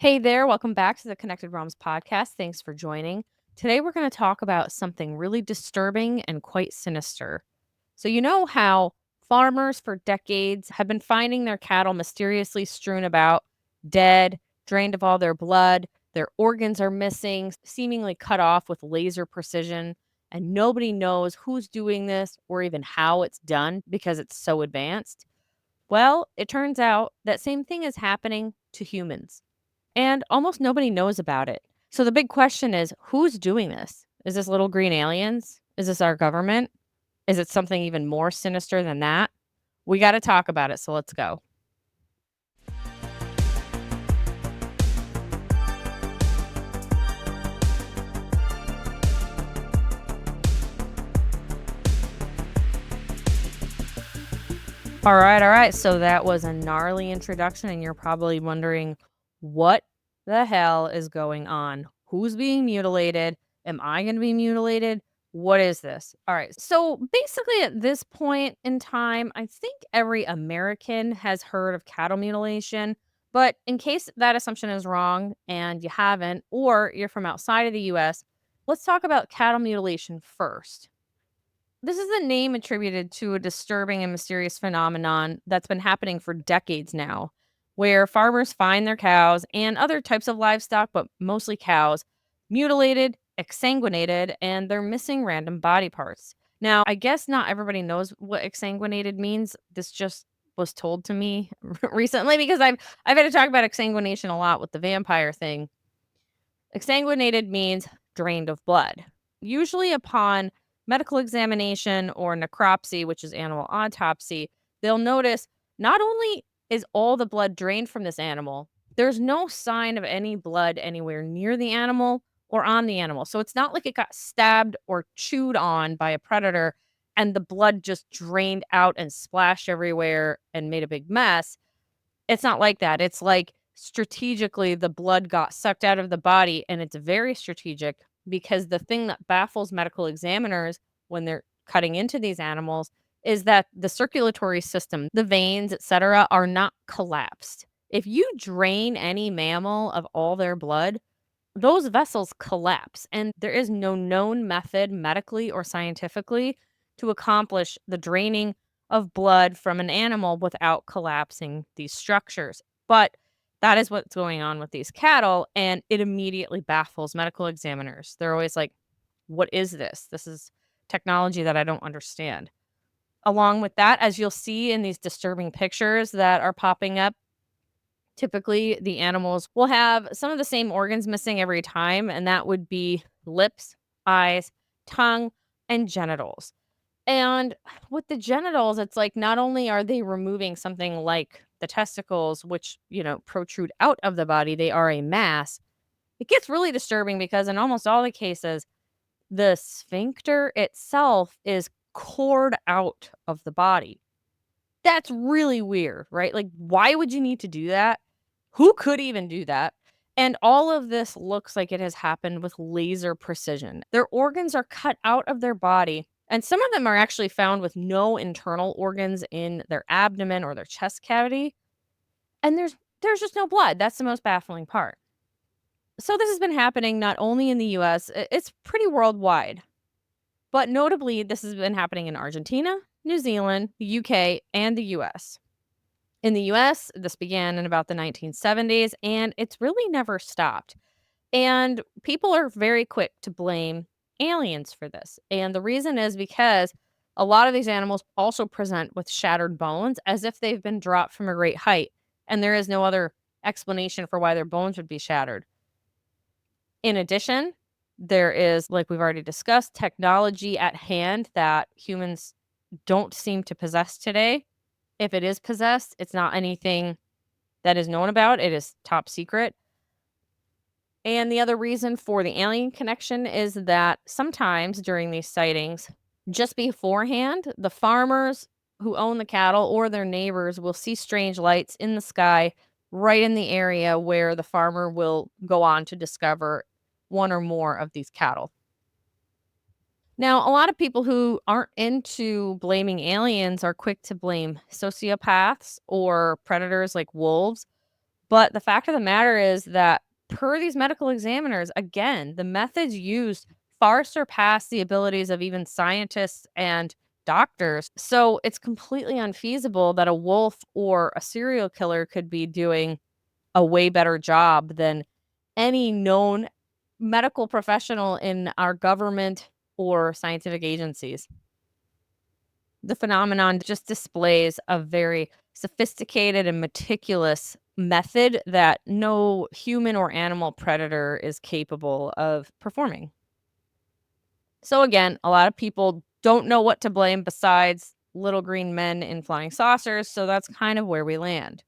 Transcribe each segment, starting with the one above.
Hey there, welcome back to the Connected Realms podcast. Thanks for joining. Today, we're going to talk about something really disturbing and quite sinister. So, you know how farmers for decades have been finding their cattle mysteriously strewn about, dead, drained of all their blood, their organs are missing, seemingly cut off with laser precision, and nobody knows who's doing this or even how it's done because it's so advanced? Well, it turns out that same thing is happening to humans. And almost nobody knows about it. So the big question is, who's doing this? Is this little green aliens? Is this our government? Is it something even more sinister than that? We got to talk about it. So let's go. All right. All right. So that was a gnarly introduction. And you're probably wondering, what the hell is going on? Who's being mutilated? Am I going to be mutilated? What is this? All right. So basically, at this point in time, I think every American has heard of cattle mutilation. But in case that assumption is wrong and you haven't, or you're from outside of the US, let's talk about cattle mutilation first. This is a name attributed to a disturbing and mysterious phenomenon that's been happening for decades now, where farmers find their cows and other types of livestock, but mostly cows, mutilated, exsanguinated, and they're missing random body parts. Now, I guess not everybody knows what exsanguinated means. This just was told to me recently because I've had to talk about exsanguination a lot with the vampire thing. Exsanguinated means drained of blood. Usually, upon medical examination or necropsy, which is animal autopsy, they'll notice not only is all the blood drained from this animal, there's no sign of any blood anywhere near the animal or on the animal. So it's not like it got stabbed or chewed on by a predator and the blood just drained out and splashed everywhere and made a big mess. It's not like that. It's like strategically the blood got sucked out of the body, and it's very strategic because the thing that baffles medical examiners when they're cutting into these animals is that the circulatory system, the veins, etc., are not collapsed. If you drain any mammal of all their blood, those vessels collapse, and there is no known method medically or scientifically to accomplish the draining of blood from an animal without collapsing these structures. But that is what's going on with these cattle, and it immediately baffles medical examiners. They're always like, what is this? This is technology that I don't understand. Along with that, as you'll see in these disturbing pictures that are popping up, typically the animals will have some of the same organs missing every time, and that would be lips, eyes, tongue, and genitals. And with the genitals, it's like not only are they removing something like the testicles, which, protrude out of the body, they are a mass. It gets really disturbing because in almost all the cases, the sphincter itself is cored out of the body. That's really weird, right? Like, why would you need to do that? Who could even do that? And all of this looks like it has happened with laser precision. Their organs are cut out of their body, and some of them are actually found with no internal organs in their abdomen or their chest cavity. And there's just no blood. That's the most baffling part. So this has been happening not only in the US, it's pretty worldwide. But notably, this has been happening in Argentina, New Zealand, the UK, and the US. In the US, this began in about the 1970s, and it's really never stopped. And people are very quick to blame aliens for this. And the reason is because a lot of these animals also present with shattered bones as if they've been dropped from a great height. And there is no other explanation for why their bones would be shattered. In addition, there is, like we've already discussed, technology at hand that humans don't seem to possess today. If it is possessed, it's not anything that is known about. It is top secret. And the other reason for the alien connection is that sometimes during these sightings, just beforehand, the farmers who own the cattle or their neighbors will see strange lights in the sky right in the area where the farmer will go on to discover one or more of these cattle. Now, a lot of people who aren't into blaming aliens are quick to blame sociopaths or predators like wolves. But the fact of the matter is that per these medical examiners, again, the methods used far surpass the abilities of even scientists and doctors. So it's completely unfeasible that a wolf or a serial killer could be doing a way better job than any known medical professional in our government or scientific agencies. The phenomenon just displays a very sophisticated and meticulous method that no human or animal predator is capable of performing. So, again, a lot of people don't know what to blame besides little green men in flying saucers. So, that's kind of where we land.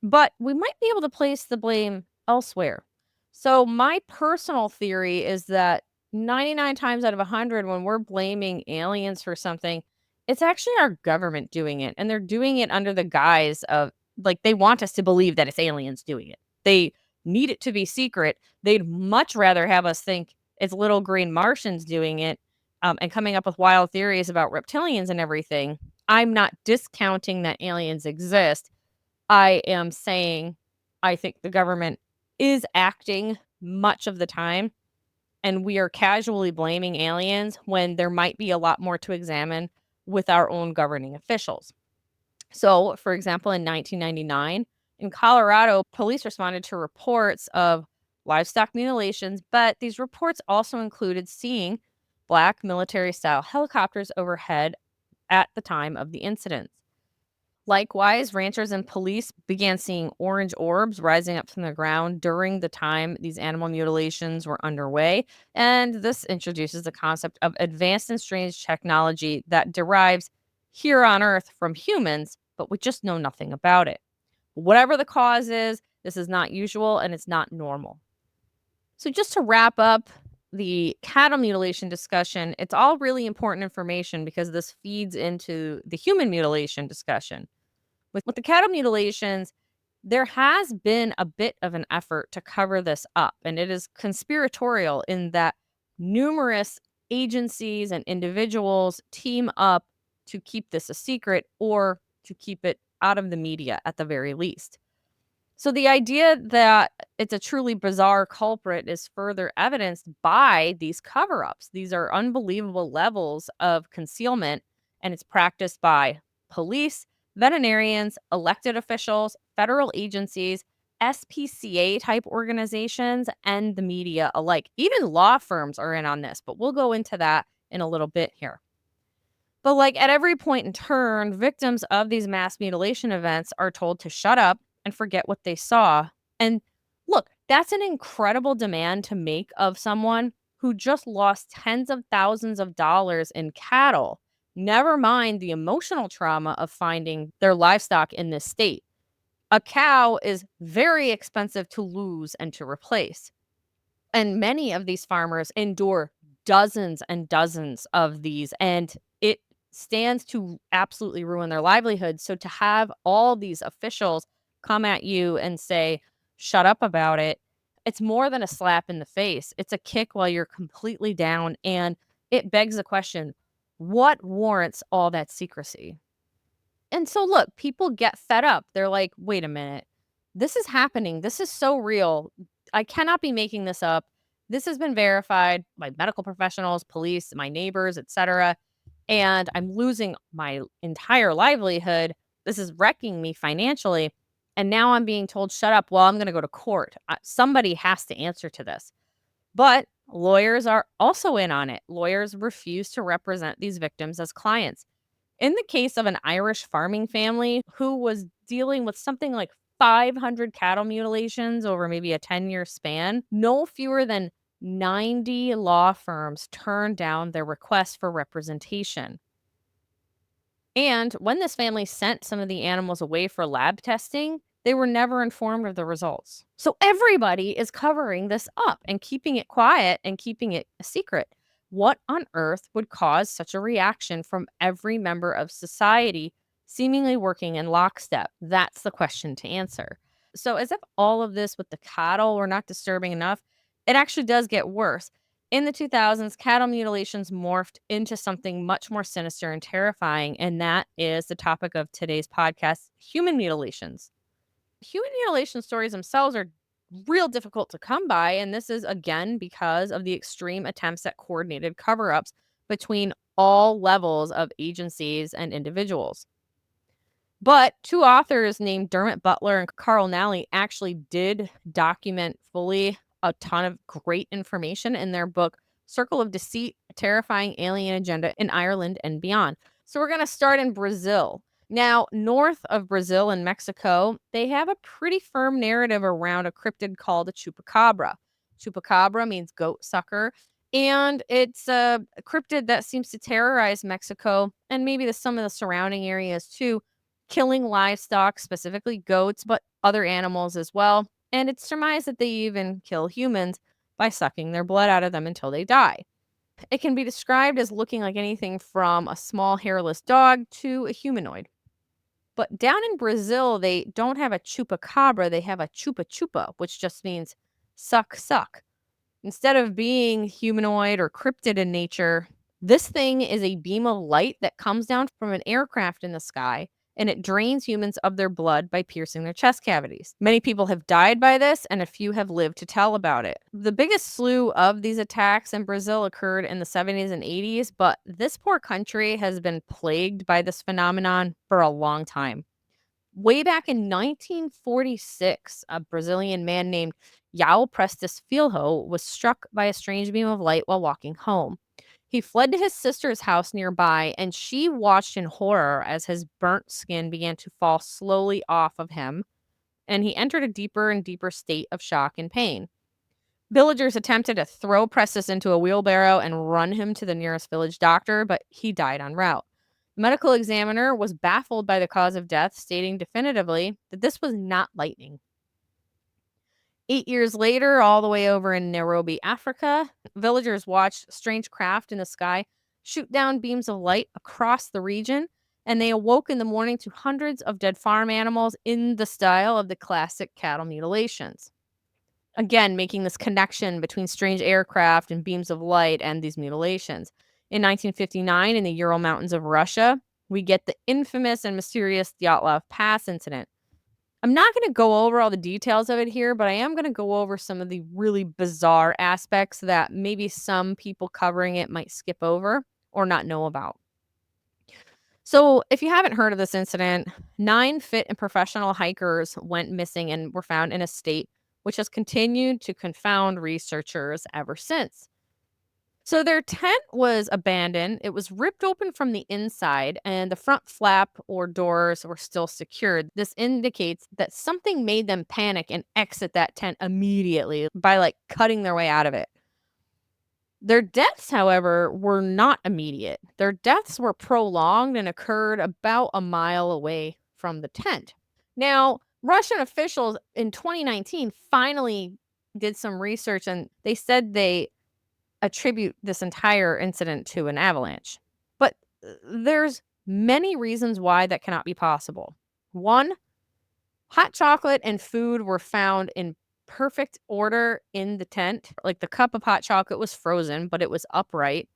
But we might be able to place the blame elsewhere. So, my personal theory is that 99 times out of 100, when we're blaming aliens for something, it's actually our government doing it. And they're doing it under the guise of, like, they want us to believe that it's aliens doing it. They need it to be secret. They'd much rather have us think it's little green Martians doing it, and coming up with wild theories about reptilians and everything. I'm not discounting that aliens exist. I am saying I think the government is acting much of the time, and we are casually blaming aliens when there might be a lot more to examine with our own governing officials. So, for example, in 1999, in Colorado, police responded to reports of livestock mutilations, but these reports also included seeing black military style helicopters overhead at the time of the incidents. Likewise, ranchers and police began seeing orange orbs rising up from the ground during the time these animal mutilations were underway. And this introduces the concept of advanced and strange technology that derives here on Earth from humans, but we just know nothing about it. Whatever the cause is, this is not usual and it's not normal. So, just to wrap up the cattle mutilation discussion, it's all really important information because this feeds into the human mutilation discussion. With the cattle mutilations, there has been a bit of an effort to cover this up, and it is conspiratorial in that numerous agencies and individuals team up to keep this a secret or to keep it out of the media at the very least. So the idea that it's a truly bizarre culprit is further evidenced by these cover ups. These are unbelievable levels of concealment, and it's practiced by police, veterinarians, elected officials, federal agencies, SPCA type organizations, and the media alike. Even law firms are in on this, but we'll go into that in a little bit here. But, like, at every point in turn, victims of these mass mutilation events are told to shut up and forget what they saw. And look, that's an incredible demand to make of someone who just lost tens of thousands of dollars in cattle, never mind the emotional trauma of finding their livestock in this state. A cow is very expensive to lose and to replace. And many of these farmers endure dozens and dozens of these, and it stands to absolutely ruin their livelihood. So to have all these officials come at you and say, shut up about it, it's more than a slap in the face. It's a kick while you're completely down. And it begs the question, what warrants all that secrecy? And so, look, people get fed up. They're like, wait a minute. This is happening. This is so real. I cannot be making this up. This has been verified by medical professionals, police, my neighbors, etc. And I'm losing my entire livelihood. This is wrecking me financially. And now I'm being told, shut up. Well, I'm going to go to court. Somebody has to answer to this. But lawyers are also in on it. Lawyers refuse to represent these victims as clients. In the case of an Irish farming family who was dealing with something like 500 cattle mutilations over maybe a 10-year span, no fewer than 90 law firms turned down their request for representation. And when this family sent some of the animals away for lab testing, they were never informed of the results. So everybody is covering this up and keeping it quiet and keeping it a secret. What on earth would cause such a reaction from every member of society seemingly working in lockstep? That's the question to answer. So, as if all of this with the cattle were not disturbing enough, it actually does get worse. In the 2000s, cattle mutilations morphed into something much more sinister and terrifying, and that is the topic of today's podcast, human mutilations. Human mutilation stories themselves are real difficult to come by, and this is again because of the extreme attempts at coordinated cover ups between all levels of agencies and individuals. But two authors named Dermot Butler and Carl Nally actually did document fully a ton of great information in their book, Circle of Deceit, A Terrifying Alien Agenda in Ireland and Beyond. So we're going to start in Brazil. Now, north of Brazil and Mexico, they have a pretty firm narrative around a cryptid called a chupacabra. Chupacabra means goat sucker, and it's a cryptid that seems to terrorize Mexico and maybe some of the surrounding areas too, killing livestock, specifically goats, but other animals as well. And it's surmised that they even kill humans by sucking their blood out of them until they die. It can be described as looking like anything from a small hairless dog to a humanoid. But down in Brazil, they don't have a chupacabra, they have a chupa chupa, which just means suck, suck. Instead of being humanoid or cryptid in nature, this thing is a beam of light that comes down from an aircraft in the sky, and it drains humans of their blood by piercing their chest cavities. Many people have died by this, and a few have lived to tell about it. The biggest slew of these attacks in Brazil occurred in the 70s and 80s, but this poor country has been plagued by this phenomenon for a long time. Way back in 1946, a Brazilian man named Yao Prestes Filho was struck by a strange beam of light while walking home. He fled to his sister's house nearby, and she watched in horror as his burnt skin began to fall slowly off of him, and he entered a deeper and deeper state of shock and pain. Villagers attempted to throw Prestes into a wheelbarrow and run him to the nearest village doctor, but he died en route. The medical examiner was baffled by the cause of death, stating definitively that this was not lightning. 8 years later, all the way over in Nairobi, Africa, villagers watched strange craft in the sky shoot down beams of light across the region, and they awoke in the morning to hundreds of dead farm animals in the style of the classic cattle mutilations. Again, making this connection between strange aircraft and beams of light and these mutilations. In 1959, in the Ural Mountains of Russia, we get the infamous and mysterious Dyatlov Pass incident. I'm not going to go over all the details of it here, but I am going to go over some of the really bizarre aspects that maybe some people covering it might skip over or not know about. So, if you haven't heard of this incident, 9 fit and professional hikers went missing and were found in a state which has continued to confound researchers ever since. So, their tent was abandoned. It was ripped open from the inside, and the front flap or doors were still secured. This indicates that something made them panic and exit that tent immediately by cutting their way out of it. Their deaths, however, were not immediate. Their deaths were prolonged and occurred about a mile away from the tent. Now, Russian officials in 2019 finally did some research, and they said they attribute this entire incident to an avalanche. But there's many reasons why that cannot be possible. One, hot chocolate and food were found in perfect order in the tent. Like the cup of hot chocolate was frozen, but it was upright.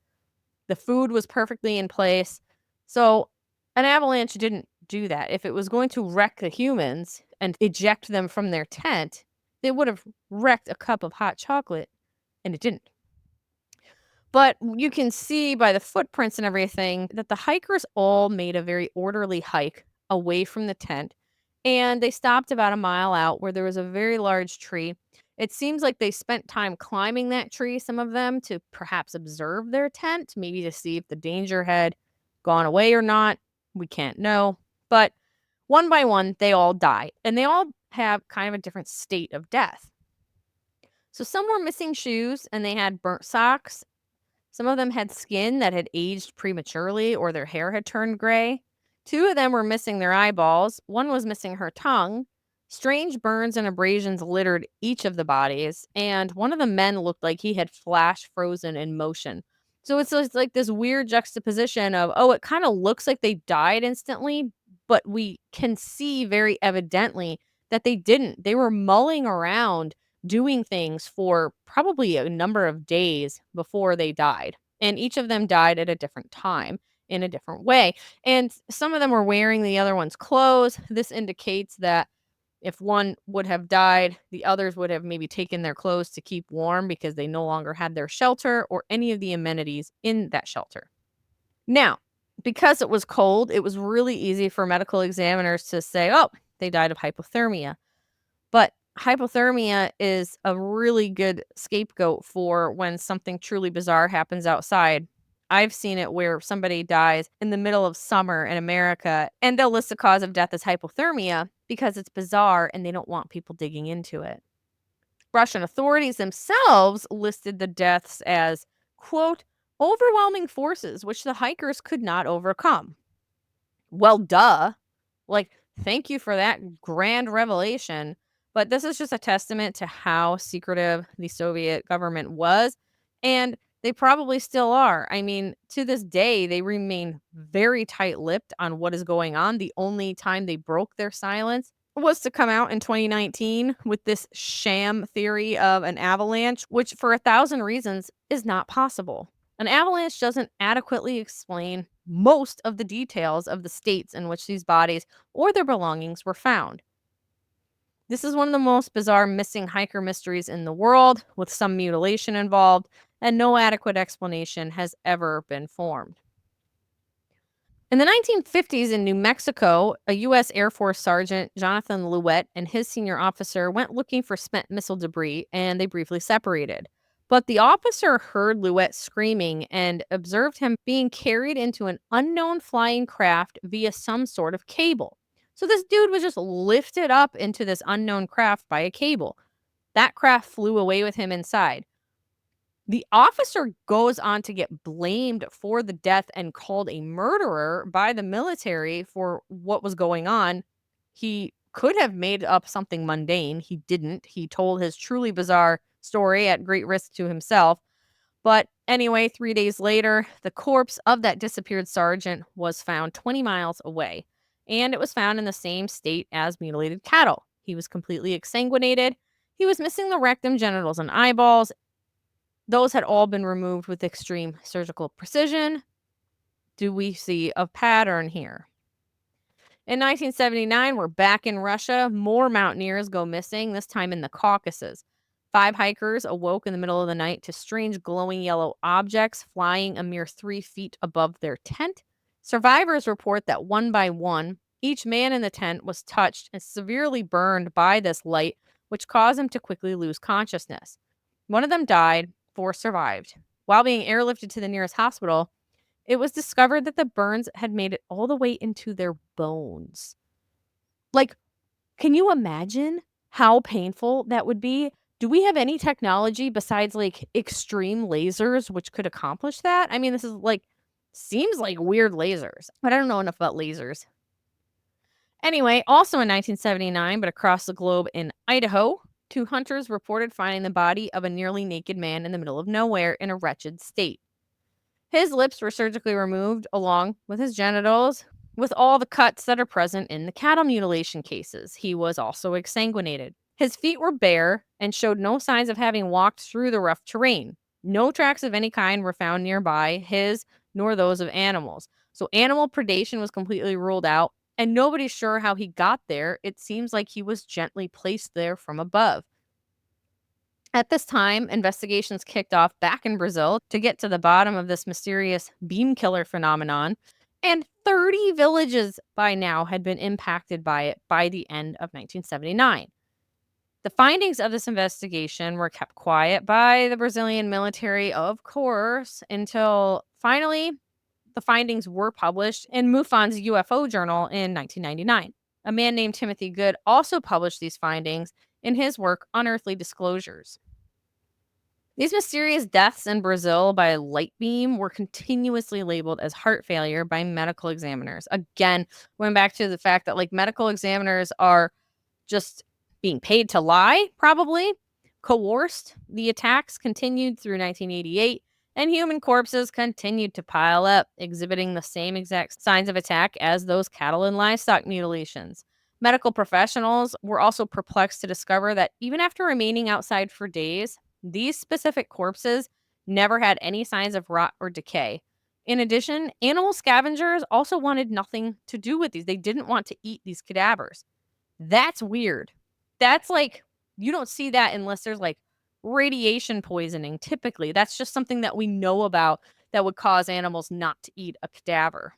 The food was perfectly in place. So an avalanche didn't do that. If it was going to wreck the humans and eject them from their tent, they would have wrecked a cup of hot chocolate, and it didn't. But you can see by the footprints and everything that the hikers all made a very orderly hike away from the tent. And they stopped about a mile out where there was a very large tree. It seems like they spent time climbing that tree, some of them, to perhaps observe their tent, maybe to see if the danger had gone away or not. We can't know. But one by one, they all die. And they all have kind of a different state of death. So some were missing shoes and they had burnt socks. Some of them had skin that had aged prematurely or their hair had turned gray. 2 of them were missing their eyeballs. One was missing her tongue. Strange burns and abrasions littered each of the bodies, and one of the men looked like he had flash frozen in motion. So it's just like this weird juxtaposition of, oh, it kind of looks like they died instantly, but we can see very evidently that they didn't. They were mulling around doing things for probably a number of days before they died. And each of them died at a different time in a different way. And some of them were wearing the other one's clothes. This indicates that If one would have died, the others would have maybe taken their clothes to keep warm because they no longer had their shelter or any of the amenities in that shelter. Now, because it was cold, it was really easy for medical examiners to say, oh, they died of hypothermia. But hypothermia is a really good scapegoat for when something truly bizarre happens outside. I've seen it where somebody dies in the middle of summer in America and they'll list the cause of death as hypothermia because it's bizarre and they don't want people digging into it. Russian authorities themselves listed the deaths as, quote, overwhelming forces which the hikers could not overcome. Well, duh. Like, thank you for that grand revelation. But this is just a testament to how secretive the Soviet government was. And they probably still are. I mean, to this day, they remain very tight lipped on what is going on. The only time they broke their silence was to come out in 2019 with this sham theory of an avalanche, which for 1,000 reasons is not possible. An avalanche doesn't adequately explain most of the details of the states in which these bodies or their belongings were found. This is one of the most bizarre missing hiker mysteries in the world, with some mutilation involved, and no adequate explanation has ever been formed. In the 1950s in New Mexico, a U.S. Air Force Sergeant, Jonathan Louette, and his senior officer went looking for spent missile debris, and they briefly separated. But the officer heard Louette screaming and observed him being carried into an unknown flying craft via some sort of cable. So this dude was just lifted up into this unknown craft by a cable. That craft flew away with him inside. The officer goes on to get blamed for the death and called a murderer by the military for what was going on. He could have made up something mundane. He didn't. He told his truly bizarre story at great risk to himself. But anyway, 3 days later, the corpse of that disappeared sergeant was found 20 miles away, and it was found in the same state as mutilated cattle. He was completely exsanguinated. He was missing the rectum, genitals, and eyeballs. Those had all been removed with extreme surgical precision. Do we see a pattern here? In 1979, we're back in Russia. More mountaineers go missing, this time in the Caucasus. 5 hikers awoke in the middle of the night to strange glowing yellow objects flying a mere 3 feet above their tent. Survivors report that one by one, each man in the tent was touched and severely burned by this light, which caused him to quickly lose consciousness. One of them died, 4 survived. While being airlifted to the nearest hospital, it was discovered that the burns had made it all the way into their bones. Like, can you imagine how painful that would be? Do we have any technology besides like extreme lasers which could accomplish that? I mean, this is like, seems like weird lasers, but I don't know enough about lasers. Anyway, also in 1979, but across the globe in Idaho, 2 hunters reported finding the body of a nearly naked man in the middle of nowhere in a wretched state. His lips were surgically removed along with his genitals, with all the cuts that are present in the cattle mutilation cases. He was also exsanguinated. His feet were bare and showed no signs of having walked through the rough terrain. No tracks of any kind were found nearby, his nor those of animals. So animal predation was completely ruled out, and nobody's sure how he got there. It seems like he was gently placed there from above. At this time, investigations kicked off back in Brazil to get to the bottom of this mysterious beam killer phenomenon, and 30 villages by now had been impacted by it by the end of 1979. The findings of this investigation were kept quiet by the Brazilian military, of course, until finally the findings were published in MUFON's UFO journal in 1999. A man named Timothy Good also published these findings in his work Unearthly Disclosures. These mysterious deaths in Brazil by light beam were continuously labeled as heart failure by medical examiners. Again, going back to the fact that like medical examiners are just being paid to lie, probably coerced. The attacks continued through 1988, and human corpses continued to pile up, exhibiting the same exact signs of attack as those cattle and livestock mutilations. Medical professionals were also perplexed to discover that even after remaining outside for days, these specific corpses never had any signs of rot or decay. In addition, animal scavengers also wanted nothing to do with these. They didn't want to eat these cadavers. That's weird. That's like, you don't see that unless there's like radiation poisoning typically. That's just something that we know about that would cause animals not to eat a cadaver.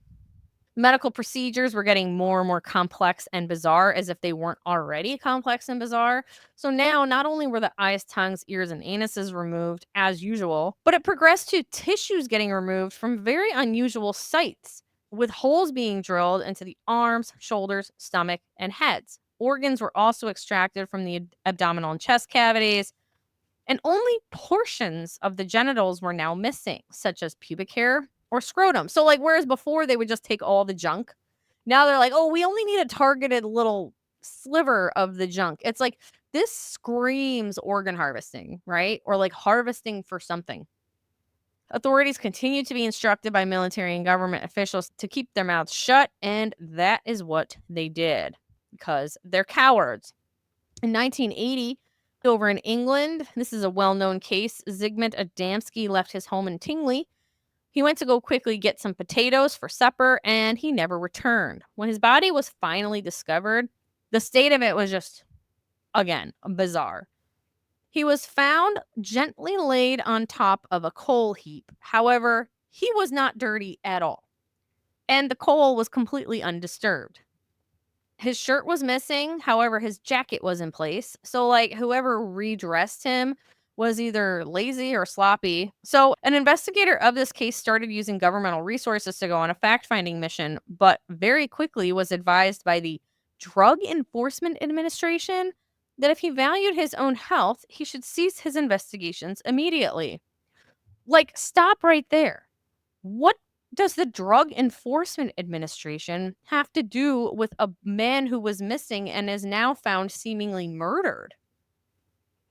Medical procedures were getting more and more complex and bizarre as if they weren't already complex and bizarre. So now, not only were the eyes, tongues, ears, and anuses removed as usual, but it progressed to tissues getting removed from very unusual sites, with holes being drilled into the arms, shoulders, stomach, and heads. Organs were also extracted from the abdominal and chest cavities, and only portions of the genitals were now missing, such as pubic hair or scrotum. So, like, whereas before they would just take all the junk, now they're like, oh, we only need a targeted little sliver of the junk. It's like, this screams organ harvesting, right? Or like harvesting for something. Authorities continue to be instructed by military and government officials to keep their mouths shut, and that is what they did because they're cowards. In 1980, over in England, this is a well known case. Zygmunt Adamski left his home in Tingley. He went to go quickly get some potatoes for supper and he never returned. When his body was finally discovered, the state of it was just, again, bizarre. He was found gently laid on top of a coal heap. However, he was not dirty at all, and the coal was completely undisturbed. His shirt was missing, however, his jacket was in place. So, like, whoever redressed him was either lazy or sloppy. So, an investigator of this case started using governmental resources to go on a fact finding mission, but very quickly was advised by the Drug Enforcement Administration that if he valued his own health, he should cease his investigations immediately. Like, stop right there. What does the Drug Enforcement Administration have to do with a man who was missing and is now found seemingly murdered?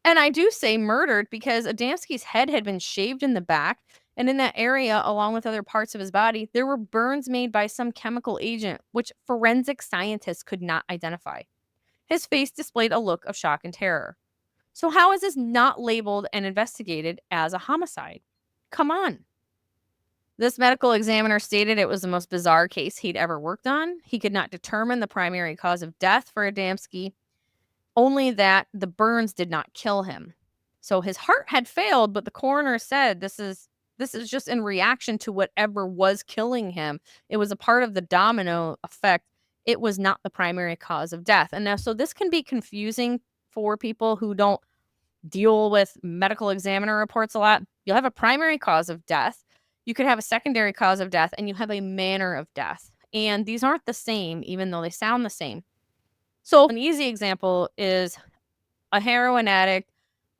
And I do say murdered because Adamski's head had been shaved in the back, and in that area, along with other parts of his body, there were burns made by some chemical agent, which forensic scientists could not identify. His face displayed a look of shock and terror. So, how is this not labeled and investigated as a homicide? Come on. This medical examiner stated it was the most bizarre case he'd ever worked on. He could not determine the primary cause of death for Adamski, only that the burns did not kill him. So his heart had failed, but the coroner said this is just in reaction to whatever was killing him. It was a part of the domino effect. It was not the primary cause of death. And now, so this can be confusing for people who don't deal with medical examiner reports a lot. You'll have a primary cause of death, you could have a secondary cause of death, and you have a manner of death. And these aren't the same, even though they sound the same. So, an easy example is a heroin addict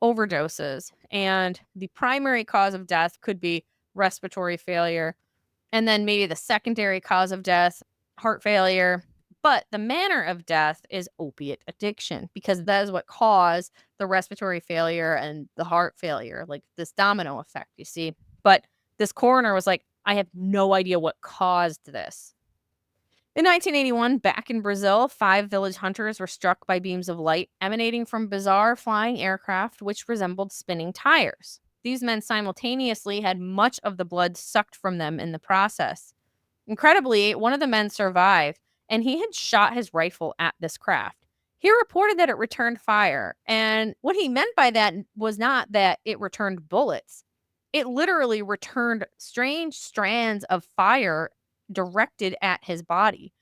overdoses, and the primary cause of death could be respiratory failure, and then maybe the secondary cause of death, heart failure. But the manner of death is opiate addiction because that is what caused the respiratory failure and the heart failure, like this domino effect, you see. But this coroner was like, I have no idea what caused this. In 1981, back in Brazil, 5 village hunters were struck by beams of light emanating from bizarre flying aircraft which resembled spinning tires. These men simultaneously had much of the blood sucked from them in the process. Incredibly, one of the men survived, and he had shot his rifle at this craft. He reported that it returned fire, and what he meant by that was not that it returned bullets. It literally returned strange strands of fire directed at his body.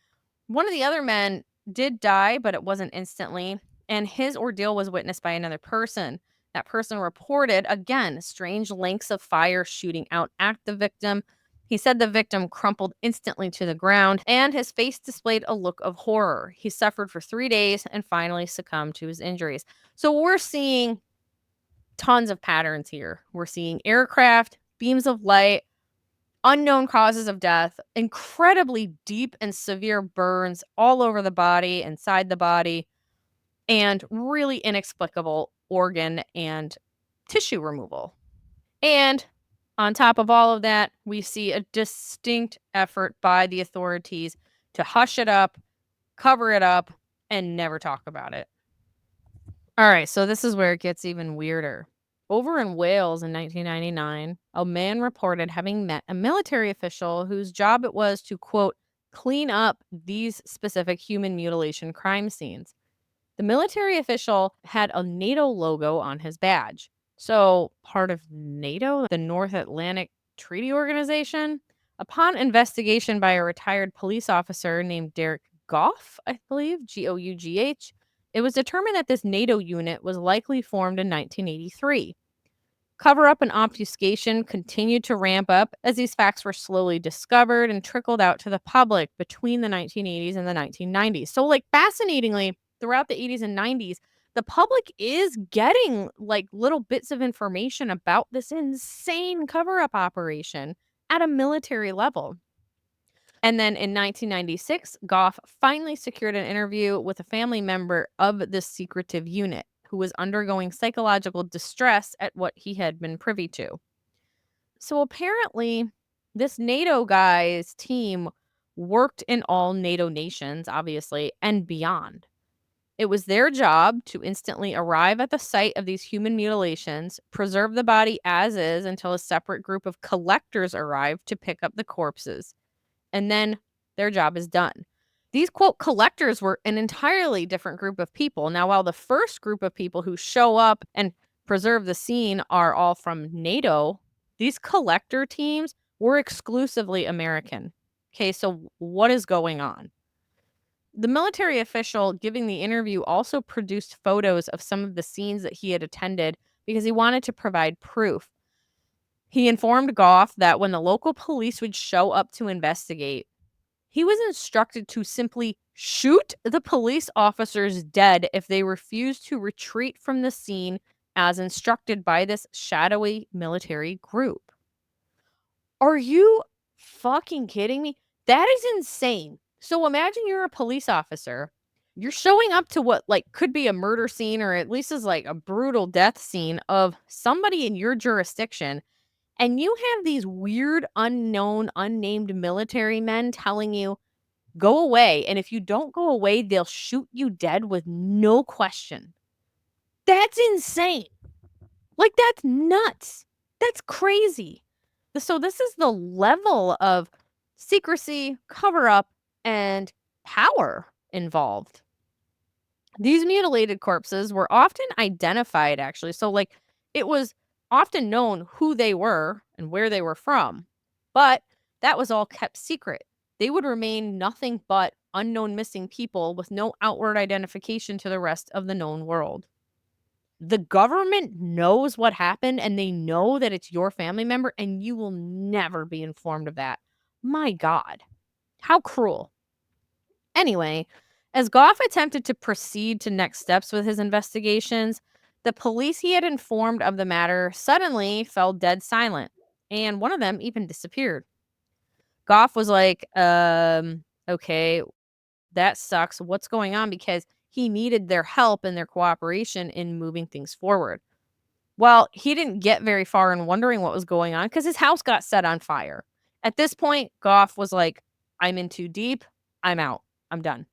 One of the other men did die, but it wasn't instantly, and his ordeal was witnessed by another person. That person reported, again, strange lengths of fire shooting out at the victim. He said the victim crumpled instantly to the ground, and his face displayed a look of horror. He suffered for 3 days and finally succumbed to his injuries. So we're seeing tons of patterns here. We're seeing aircraft, beams of light, unknown causes of death, incredibly deep and severe burns all over the body, inside the body, and really inexplicable organ and tissue removal. And on top of all of that, we see a distinct effort by the authorities to hush it up, cover it up, and never talk about it. All right, so this is where it gets even weirder. Over in Wales in 1999, a man reported having met a military official whose job it was to, quote, clean up these specific human mutilation crime scenes. The military official had a NATO logo on his badge. So, part of NATO, the North Atlantic Treaty Organization, upon investigation by a retired police officer named Derek Gough, I believe, Goughh, it was determined that this NATO unit was likely formed in 1983. Cover up and obfuscation continued to ramp up as these facts were slowly discovered and trickled out to the public between the 1980s and the 1990s. So, like, fascinatingly, throughout the 80s and 90s, the public is getting like little bits of information about this insane cover up operation at a military level. And then in 1996, Goff finally secured an interview with a family member of this secretive unit who was undergoing psychological distress at what he had been privy to. So apparently, this NATO guy's team worked in all NATO nations, obviously, and beyond. It was their job to instantly arrive at the site of these human mutilations, preserve the body as is until a separate group of collectors arrived to pick up the corpses, and then their job is done. These quote collectors were an entirely different group of people. Now, while the first group of people who show up and preserve the scene are all from NATO, these collector teams were exclusively American. Okay, so what is going on? The military official giving the interview also produced photos of some of the scenes that he had attended because he wanted to provide proof. He informed Goff that when the local police would show up to investigate, he was instructed to simply shoot the police officers dead if they refused to retreat from the scene as instructed by this shadowy military group. Are you fucking kidding me? That is insane. So imagine you're a police officer. You're showing up to what like could be a murder scene or at least is like a brutal death scene of somebody in your jurisdiction. And you have these weird, unknown, unnamed military men telling you, go away. And if you don't go away, they'll shoot you dead with no question. That's insane. Like, that's nuts. That's crazy. So, this is the level of secrecy, cover up, and power involved. These mutilated corpses were often identified, actually. So, like, it was often known who they were and where they were from, but that was all kept secret. They would remain nothing but unknown missing people with no outward identification to the rest of the known world. The government knows what happened and they know that it's your family member, and you will never be informed of that. My God, how cruel. Anyway, as Goff attempted to proceed to next steps with his investigations, the police he had informed of the matter suddenly fell dead silent, and one of them even disappeared. Goff was like, okay, that sucks. What's going on? Because he needed their help and their cooperation in moving things forward. Well, he didn't get very far in wondering what was going on because his house got set on fire. At this point, Goff was like, I'm in too deep. I'm out. I'm done.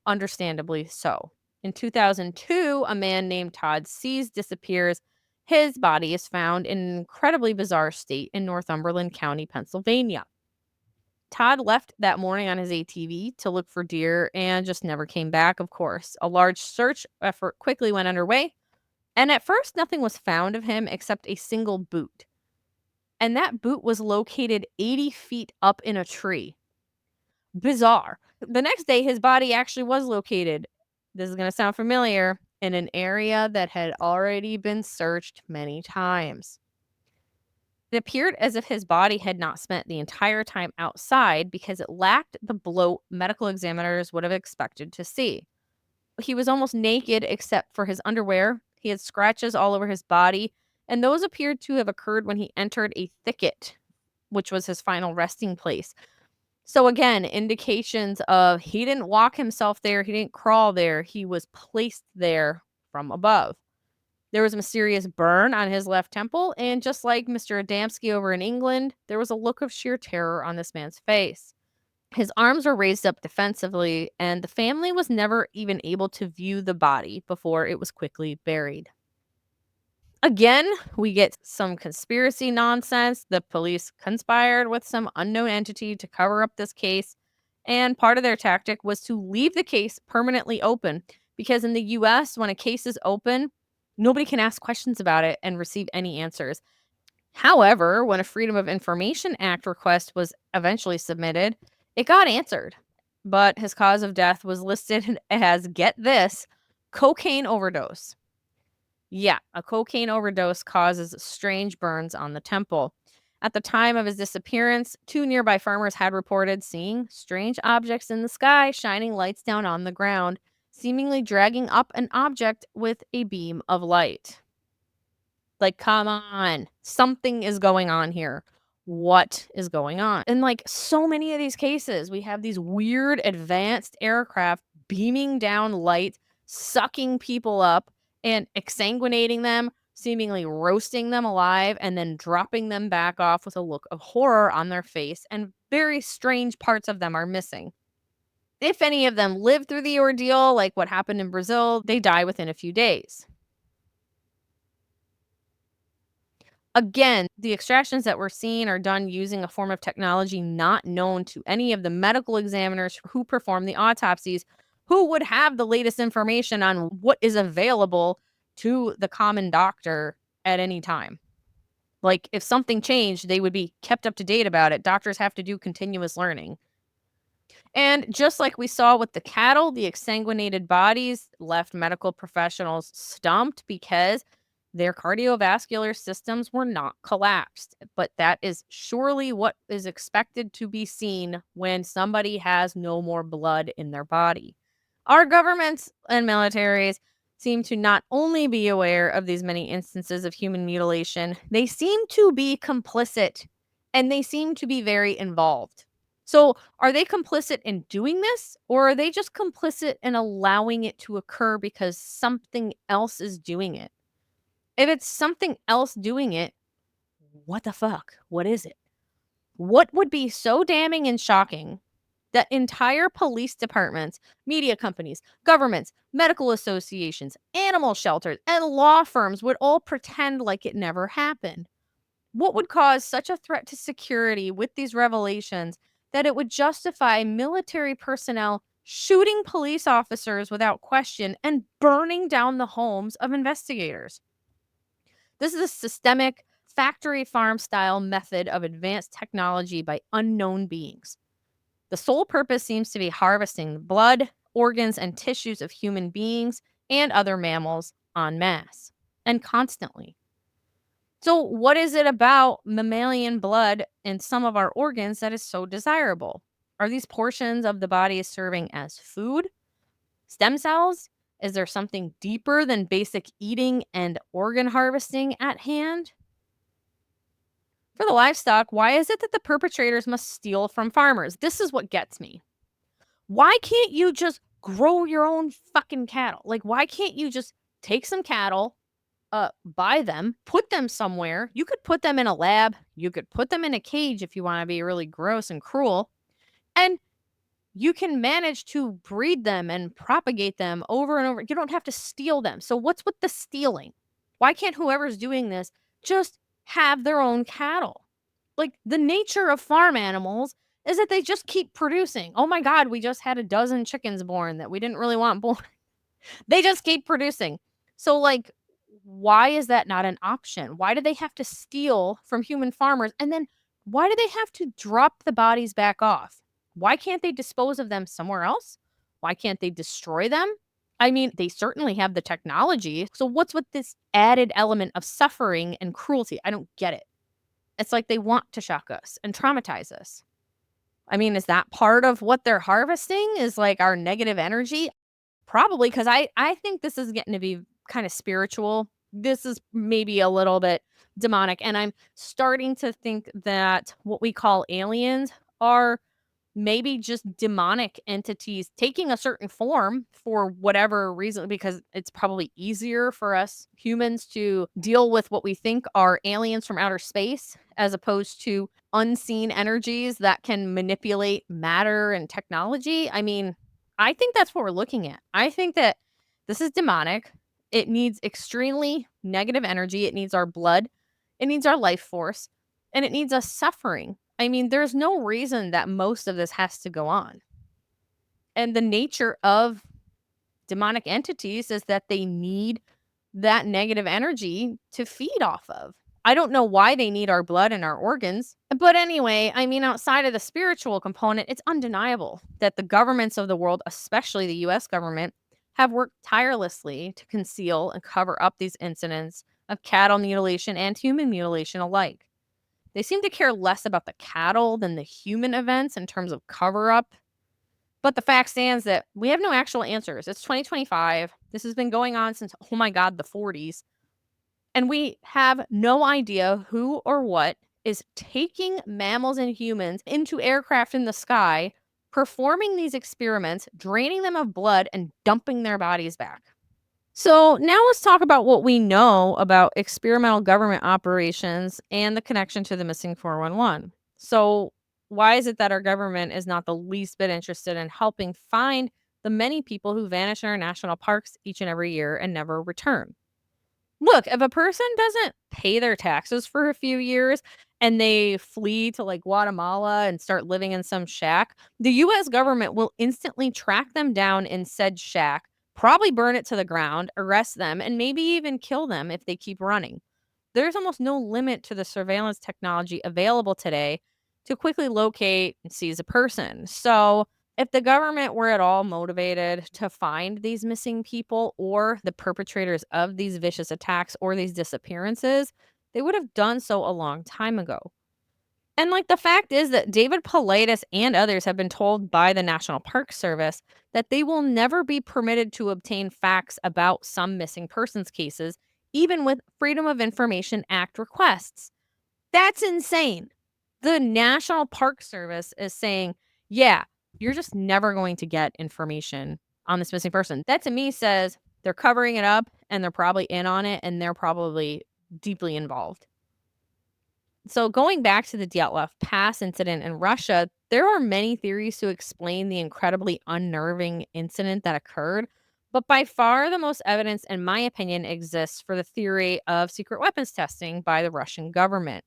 Understandably so. In 2002, a man named Todd Sees disappears. His body is found in an incredibly bizarre state in Northumberland County, Pennsylvania. Todd left that morning on his ATV to look for deer and just never came back, of course. A large search effort quickly went underway, and at first, nothing was found of him except a single boot. And that boot was located 80 feet up in a tree. Bizarre. The next day, his body actually was located, this is going to sound familiar, in an area that had already been searched many times. It appeared as if his body had not spent the entire time outside because it lacked the bloat medical examiners would have expected to see. He was almost naked except for his underwear. He had scratches all over his body, and those appeared to have occurred when he entered a thicket, which was his final resting place. So again, indications of he didn't walk himself there, he didn't crawl there, he was placed there from above. There was a mysterious burn on his left temple, and just like Mr. Adamski over in England, there was a look of sheer terror on this man's face. His arms were raised up defensively, and the family was never even able to view the body before it was quickly buried. Again, we get some conspiracy nonsense. The police conspired with some unknown entity to cover up this case, and part of their tactic was to leave the case permanently open because in the US, when a case is open, nobody can ask questions about it and receive any answers. However, when a Freedom of Information Act request was eventually submitted, it got answered. But his cause of death was listed as, get this, cocaine overdose. Yeah, a cocaine overdose causes strange burns on the temple. At the time of his disappearance, 2 nearby farmers had reported seeing strange objects in the sky shining lights down on the ground, seemingly dragging up an object with a beam of light. Like, come on. Something is going on here. What is going on? In like so many of these cases, we have these weird advanced aircraft beaming down light, sucking people up and exsanguinating them, seemingly roasting them alive, and then dropping them back off with a look of horror on their face. And very strange parts of them are missing. If any of them live through the ordeal, like what happened in Brazil, they die within a few days. Again, the extractions that we're seeing are done using a form of technology not known to any of the medical examiners who perform the autopsies, who would have the latest information on what is available to the common doctor at any time. Like, if something changed, they would be kept up to date about it. Doctors have to do continuous learning. And just like we saw with the cattle, the exsanguinated bodies left medical professionals stumped because their cardiovascular systems were not collapsed. But that is surely what is expected to be seen when somebody has no more blood in their body. Our governments and militaries seem to not only be aware of these many instances of human mutilation, they seem to be complicit and they seem to be very involved. So, are they complicit in doing this, or are they just complicit in allowing it to occur because something else is doing it? If it's something else doing it, what the fuck? What is it? What would be so damning and shocking that entire police departments, media companies, governments, medical associations, animal shelters, and law firms would all pretend like it never happened? What would cause such a threat to security with these revelations that it would justify military personnel shooting police officers without question and burning down the homes of investigators? This is a systemic, factory farm style method of advanced technology by unknown beings. The sole purpose seems to be harvesting the blood, organs, and tissues of human beings and other mammals en masse and constantly. So, what is it about mammalian blood and some of our organs that is so desirable? Are these portions of the body serving as food? Stem cells? Is there something deeper than basic eating and organ harvesting at hand? For the livestock, why is it that the perpetrators must steal from farmers? This is what gets me. Why can't you just grow your own fucking cattle? Like, why can't you just take some cattle, buy them, put them somewhere? You could put them in a lab, you could put them in a cage if you want to be really gross and cruel, and you can manage to breed them and propagate them over and over. You don't have to steal them. So what's with the stealing? Why can't whoever's doing this just have their own cattle? Like, the nature of farm animals is that they just keep producing. Oh my god, we just had a dozen chickens born that we didn't really want born. They just keep producing. So, like, why is that not an option? Why do they have to steal from human farmers? And then why do they have to drop the bodies back off? Why can't they dispose of them somewhere else? Why can't they destroy them? I mean, they certainly have the technology. So, what's with this added element of suffering and cruelty? I don't get it. It's like they want to shock us and traumatize us. I mean, is that part of what they're harvesting? Is like our negative energy? Probably, because I think this is getting to be kind of spiritual. This is maybe a little bit demonic, and I'm starting to think that what we call aliens are maybe just demonic entities taking a certain form for whatever reason, because it's probably easier for us humans to deal with what we think are aliens from outer space as opposed to unseen energies that can manipulate matter and technology. I mean, I think that's what we're looking at. I think that this is demonic. It needs extremely negative energy. It needs our blood. It needs our life force. And it needs us suffering. I mean, there's no reason that most of this has to go on. And the nature of demonic entities is that they need that negative energy to feed off of. I don't know why they need our blood and our organs. But anyway, I mean, outside of the spiritual component, it's undeniable that the governments of the world, especially the US government, have worked tirelessly to conceal and cover up these incidents of cattle mutilation and human mutilation alike. They seem to care less about the cattle than the human events in terms of cover up. But the fact stands that we have no actual answers. It's 2025. This has been going on since, oh my God, the 40s. And we have no idea who or what is taking mammals and humans into aircraft in the sky, performing these experiments, draining them of blood, and dumping their bodies back. So, now let's talk about what we know about experimental government operations and the connection to the missing 411. So, why is it that our government is not the least bit interested in helping find the many people who vanish in our national parks each and every year and never return? Look, if a person doesn't pay their taxes for a few years and they flee to like Guatemala and start living in some shack, the US government will instantly track them down in said shack, probably burn it to the ground, arrest them, and maybe even kill them if they keep running. There's almost no limit to the surveillance technology available today to quickly locate and seize a person. So, if the government were at all motivated to find these missing people or the perpetrators of these vicious attacks or these disappearances, they would have done so a long time ago. And like the fact is that David Paulides and others have been told by the National Park Service that they will never be permitted to obtain facts about some missing persons cases, even with Freedom of Information Act requests. That's insane. The National Park Service is saying, yeah, you're just never going to get information on this missing person. That to me says they're covering it up and they're probably in on it and they're probably deeply involved. So, going back to the Dyatlov Pass incident in Russia, there are many theories to explain the incredibly unnerving incident that occurred. But by far, the most evidence, in my opinion, exists for the theory of secret weapons testing by the Russian government.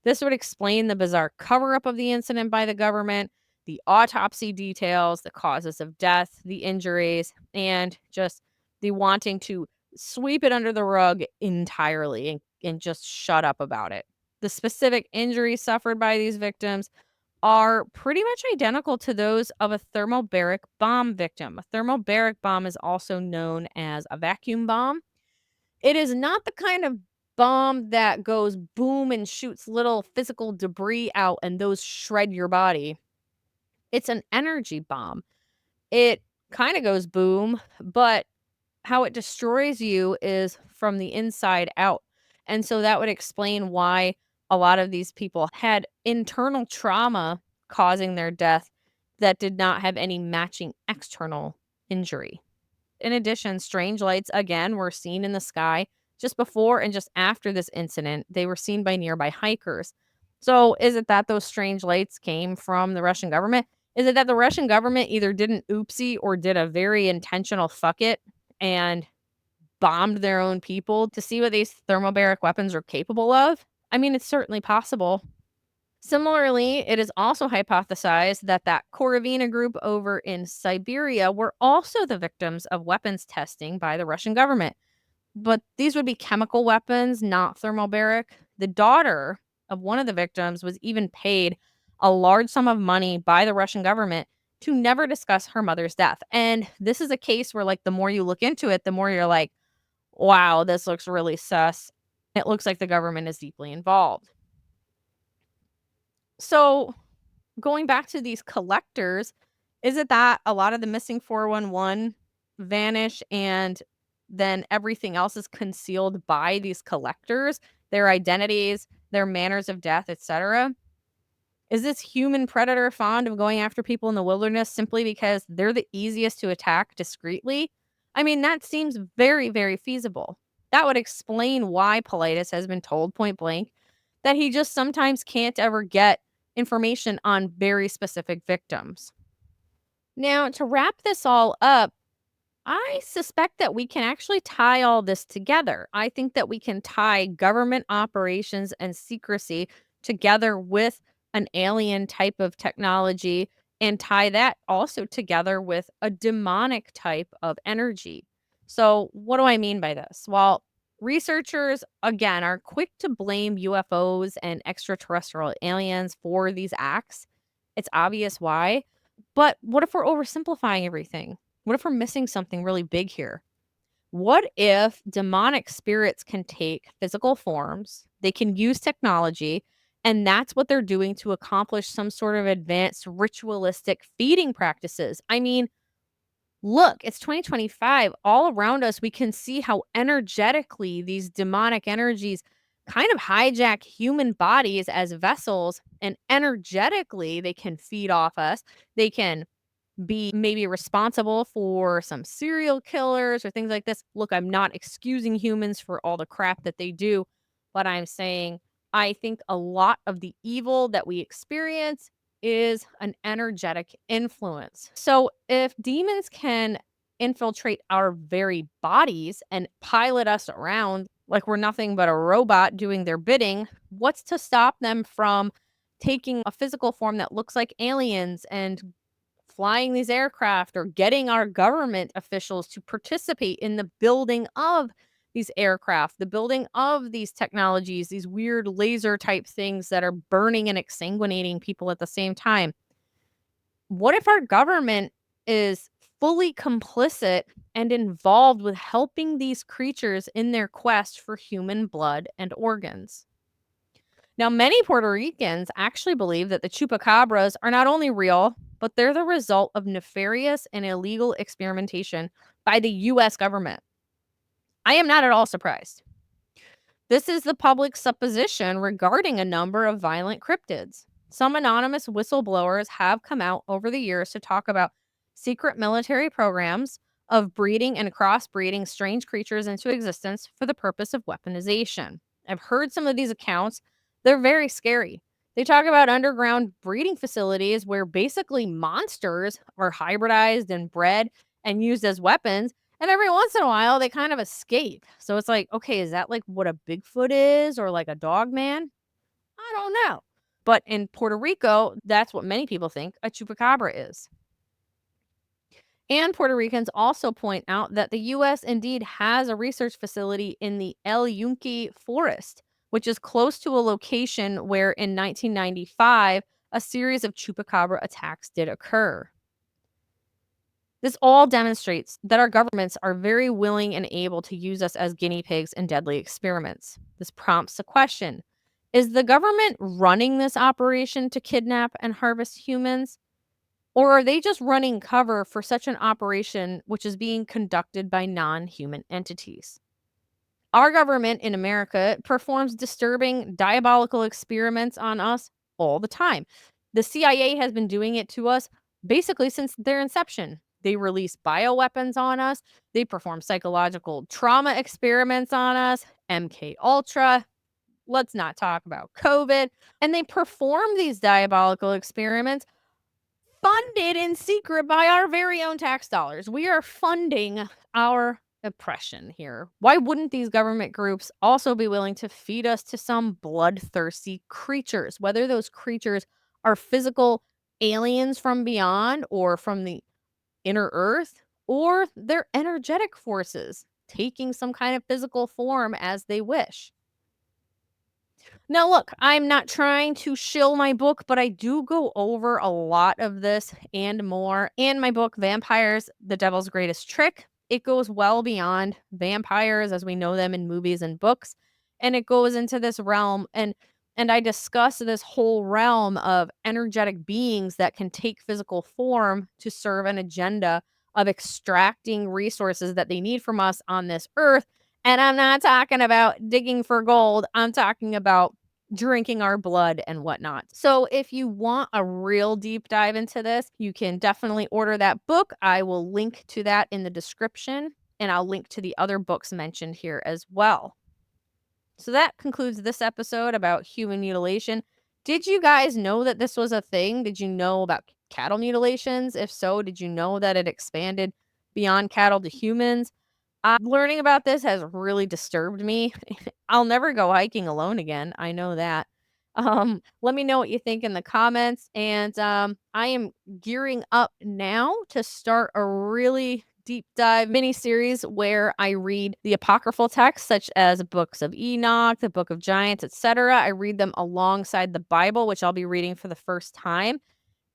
This would explain the bizarre cover up of the incident by the government, the autopsy details, the causes of death, the injuries, and just the wanting to sweep it under the rug entirely and just shut up about it. The specific injuries suffered by these victims are pretty much identical to those of a thermobaric bomb victim. A thermobaric bomb is also known as a vacuum bomb. It is not the kind of bomb that goes boom and shoots little physical debris out and those shred your body. It's an energy bomb. It kind of goes boom, but how it destroys you is from the inside out. And so that would explain why a lot of these people had internal trauma causing their death that did not have any matching external injury. In addition, strange lights again were seen in the sky just before and just after this incident. They were seen by nearby hikers. So, is it that those strange lights came from the Russian government? Is it that the Russian government either did an oopsie or did a very intentional fuck it and bombed their own people to see what these thermobaric weapons are capable of? I mean, it's certainly possible. Similarly, it is also hypothesized that that Korovina group over in Siberia were also the victims of weapons testing by the Russian government. But these would be chemical weapons, not thermobaric. The daughter of one of the victims was even paid a large sum of money by the Russian government to never discuss her mother's death. And this is a case where, like, the more you look into it, the more you're like, wow, this looks really sus. It looks like the government is deeply involved. So, going back to these collectors, is it that a lot of the missing 411 vanish and then everything else is concealed by these collectors, their identities, their manners of death, etc.? Is this human predator fond of going after people in the wilderness simply because they're the easiest to attack discreetly? I mean, that seems very, very feasible. That would explain why Paulides has been told point blank that he just sometimes can't ever get information on very specific victims. Now, to wrap this all up, I suspect that we can actually tie all this together. I think that we can tie government operations and secrecy together with an alien type of technology and tie that also together with a demonic type of energy. So, what do I mean by this? Well, researchers, again, are quick to blame UFOs and extraterrestrial aliens for these acts. It's obvious why. But what if we're oversimplifying everything? What if we're missing something really big here? What if demonic spirits can take physical forms? They can use technology, and that's what they're doing to accomplish some sort of advanced ritualistic feeding practices. I mean, look, it's 2025. All around us, we can see how energetically these demonic energies kind of hijack human bodies as vessels, and energetically, they can feed off us. They can be maybe responsible for some serial killers or things like this. Look, I'm not excusing humans for all the crap that they do, but I'm saying I think a lot of the evil that we experience is an energetic influence. So if demons can infiltrate our very bodies and pilot us around like we're nothing but a robot doing their bidding, what's to stop them from taking a physical form that looks like aliens and flying these aircraft or getting our government officials to participate in the building of these aircraft, the building of these technologies, these weird laser type things that are burning and exsanguinating people at the same time? What if our government is fully complicit and involved with helping these creatures in their quest for human blood and organs? Now, many Puerto Ricans actually believe that the chupacabras are not only real, but they're the result of nefarious and illegal experimentation by the US government. I am not at all surprised. This is the public supposition regarding a number of violent cryptids. Some anonymous whistleblowers have come out over the years to talk about secret military programs of breeding and crossbreeding strange creatures into existence for the purpose of weaponization. I've heard some of these accounts. They're very scary. They talk about underground breeding facilities where basically monsters are hybridized and bred and used as weapons, and every once in a while, they kind of escape. So it's like, okay, is that like what a Bigfoot is or like a dog man? I don't know. But in Puerto Rico, that's what many people think a chupacabra is. And Puerto Ricans also point out that the U.S. indeed has a research facility in the El Yunque forest, which is close to a location where in 1995, a series of chupacabra attacks did occur. This all demonstrates that our governments are very willing and able to use us as guinea pigs in deadly experiments. This prompts a question. Is the government running this operation to kidnap and harvest humans? Or are they just running cover for such an operation which is being conducted by non human entities? Our government in America performs disturbing, diabolical experiments on us all the time. The CIA has been doing it to us basically since their inception. They release bioweapons on us, they perform psychological trauma experiments on us, MK Ultra. Let's not talk about COVID. And they perform these diabolical experiments funded in secret by our very own tax dollars. We are funding our oppression here. Why wouldn't these government groups also be willing to feed us to some bloodthirsty creatures, whether those creatures are physical aliens from beyond or from the inner earth, or they're energetic forces taking some kind of physical form as they wish? Now, look, I'm not trying to shill my book, but I do go over a lot of this and more in my book, Vampires, The Devil's Greatest Trick. It goes well beyond vampires as we know them in movies and books, and it goes into this realm and I discuss this whole realm of energetic beings that can take physical form to serve an agenda of extracting resources that they need from us on this earth. And I'm not talking about digging for gold. I'm talking about drinking our blood and whatnot. So if you want a real deep dive into this, you can definitely order that book. I will link to that in the description, and I'll link to the other books mentioned here as well. So that concludes this episode about human mutilation. Did you guys know that this was a thing? Did you know about cattle mutilations? If so, did you know that it expanded beyond cattle to humans? Learning about this has really disturbed me. I'll never go hiking alone again. I know that. Let me know what you think in the comments. And I am gearing up now to start a really deep dive mini series where I read the apocryphal texts such as books of Enoch, the Book of Giants, etc. I read them alongside the Bible, which I'll be reading for the first time.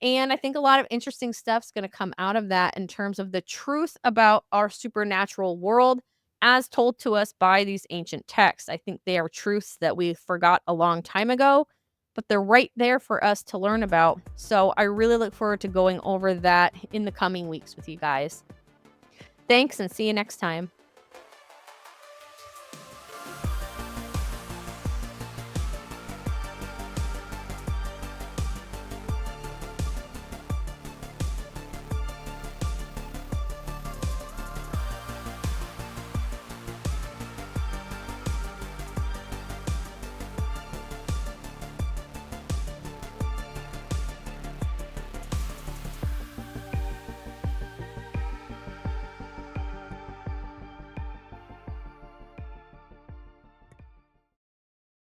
And I think a lot of interesting stuff's going to come out of that in terms of the truth about our supernatural world as told to us by these ancient texts. I think they are truths that we forgot a long time ago, but they're right there for us to learn about. So I really look forward to going over that in the coming weeks with you guys. Thanks and see you next time.